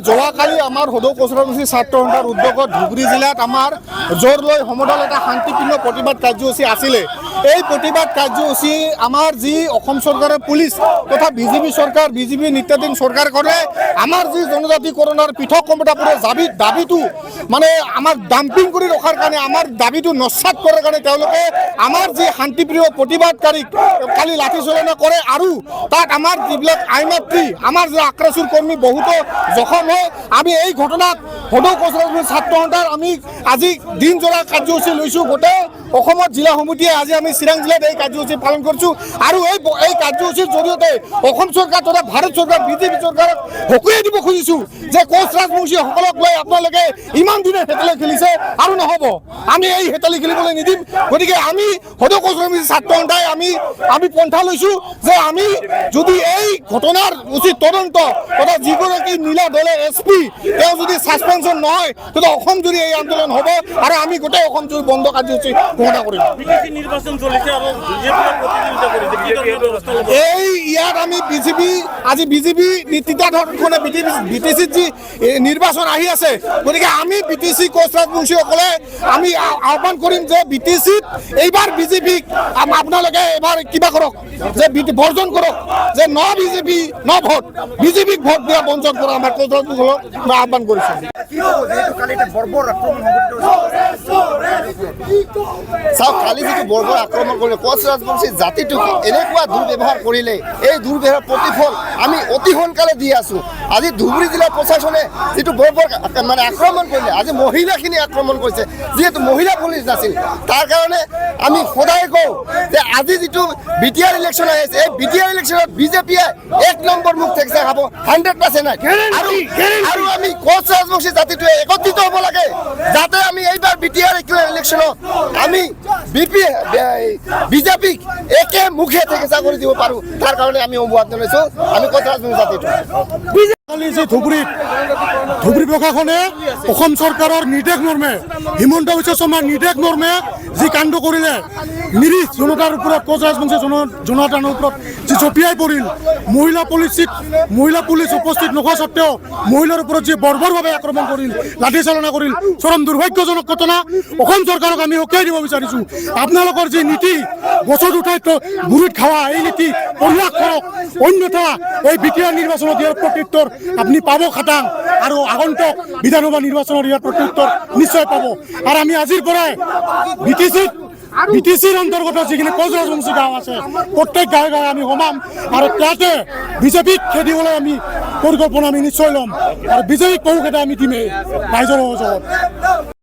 যোৱাকালি আমাৰ সদৌ কচৰাবস্তি ছাত্ৰ সন্থাৰ উদ্যোগত ধুবুৰী জিলাত আমাৰ জোৰ লৈ সমদল এটা শান্তিপূৰ্ণ প্ৰতিবাদ কাৰ্যসূচী আছিলে। এই প্ৰতিবাদ কাৰ্যসূচী আমাৰ যি অসম চৰকাৰৰ পুলিচ তথা বিজেপি চৰকাৰ বিজেপি নেতৃত্বাধীন চৰকাৰ কৰে আমাৰ যি জনজাতিকৰণৰ পৃথক কম্পিউটাৰৰ দাবীটো মানে আমাক ডাম্পিং কৰি ৰখাৰ কাৰণে আমাৰ দাবীটো নস্যাৎ কৰাৰ কাৰণে তেওঁলোকে আমাৰ যি শান্তিপ্ৰিয় প্ৰতিবাদকাৰীক কালি লাঠিচালনা কৰে আৰু তাত আমাৰ যিবিলাক আইমাতৃ আমাৰ যি আক্ৰাসুৰ কৰ্মী বহুতো জখম হয়। আমি এই ঘটনাত সদৌ কচৰাবস্তি ছাত্ৰ সন্থাৰ আমি আজি দিনজোৰা কাৰ্যসূচী লৈছোঁ। গোটেই অসমত জিলা সমিতিয়ে আজি আমি চিৰাং জিলাত এই কাৰ্যসূচী পালন কৰিছোঁ আৰু এই কাৰ্যসূচীৰ জৰিয়তে অসম চৰকাৰ তথা ভাৰত চৰকাৰ বিজেপি চৰকাৰক সকলোৱে দিব খুজিছোঁ যে কোচ ৰাজবংশীসকলক লৈ আপোনালোকে ইমান দিনে হেতালি খেলিছে আৰু নহ'ব, আমি এই হেতালি খেলিবলৈ নিদিম। গতিকে আমি সদৌ কচৰাবস্তি ছাত্ৰ সন্থাই আমি পন্থা লৈছোঁ যে আমি যদি এই ঘটনাৰ উচিত তদন্ত তথা যিগৰাকী নীলা দলে SP তেওঁ যদি ছাছপেনশ্যন নহয় তেতিয়া অসম জুৰি এই আন্দোলন হ'ব আৰু আমি গোটেই অসম জুৰি বন্ধ কাৰ্যসূচী ঘোষণা কৰিম। এই ইয়াত আমি বিজেপি নেতৃত্বাধীন BTCত যি নিৰ্বাচন আহি আছে গতিকে আমি BTC কোচ ৰাজবংশীসকলে আমি আহ্বান কৰিম যে BTCত এইবাৰ বিজেপিক আপোনালোকে এবাৰ কিবা কৰক যে বৰ্জন কৰক যে বিজেপি ভোট বিজেপিক ভোট দিয়া বঞ্চন কৰা আমাৰ কোচ ৰাজবংশীসকলক আহ্বান কৰিছোঁ। চাওক কালি যিটো বৰ্বৰ আক্ৰমণ কৰিলে কোচ ৰাজবংশী জাতিটোক এনেকুৱা দুৰ্ব্যৱহাৰ কৰিলে এই দুৰ্ব্যৱহাৰ প্ৰতিফল আমি অতি সোনকালে দি আছোঁ। আজি ধুবুৰী জিলা প্ৰশাসনে যিটো বৰ্বৰ মানে আক্ৰমণ কৰিলে আজি মহিলাখিনি আক্ৰমণ কৰিছে যিহেতু মহিলা পুলিচ নাছিল তাৰ কাৰণে আমি সদায় কওঁ যে আজি যিটো BTR ইলেকশ্যন আহিছে এই BTR ইলেকশ্যনত বিজেপিয়ে 1 নম্বৰ মুখ ঠেকচা খাব 100% আৰু আমি কোচ ৰাজবংশী জাতিটোৱে একত্ৰিত হ'ব লাগে যাতে আমি এইবাৰ BTR ইলেকশ্যনত আমি বিজেপিক একে মুখে ঠেকচা কৰি দিব পাৰোঁ। তাৰ কাৰণে আমি অভিবাদন জনাইছোঁ আমি কোচ ৰাজবংশী জাতিটো। কালি যে ধুবুৰী প্ৰশাসনে অসম চৰকাৰৰ নিৰ্দেশ মৰ্মে হিমন্ত বিশ্ব শৰ্মাৰ নিৰ্দেশ মৰ্মে যি কাণ্ড কৰিলে নিৰীহ জনতাৰ ওপৰত কোচ ৰাজবংশী জনতাৰ ওপৰত যি জঁপিয়াই পৰিল মহিলা পুলিচ উপস্থিত নোহোৱা স্বত্তেও মহিলাৰ ওপৰত যি বৰ্বৰভাৱে আক্ৰমণ কৰিল লাঠিচালনা কৰিল চৰম দুৰ্ভাগ্যজনক ঘটনা। অসম চৰকাৰক আমি সকীয়াই দিব বিচাৰিছোঁ আপোনালোকৰ যি নীতি গছত উঠাই গুৰিত খাৱা এই নীতি পৰিহাস কৰক অন্যথা এই BTR নিৰ্বাচনত ইয়াৰ প্ৰত্যুত্তৰ আপুনি পাব খাটাং আৰু আগন্তুক বিধানসভা নিৰ্বাচনৰ ইয়াৰ প্ৰত্যুত্তৰ নিশ্চয় পাব। আৰু আমি আজিৰ পৰাই BTCৰ অন্তৰ্গত যিখিনি কোচ ৰাজবংশী গাঁও আছে প্ৰত্যেক গাঁৱে আমি সোমাম আৰু তাতে বিজেপিক খেদিবলৈ আমি পৰিকল্পনা আমি নিশ্চয় ল'ম আৰু বিজেপিক পৌষ এটা আমি দিমেই ৰাইজৰ সহযোগত।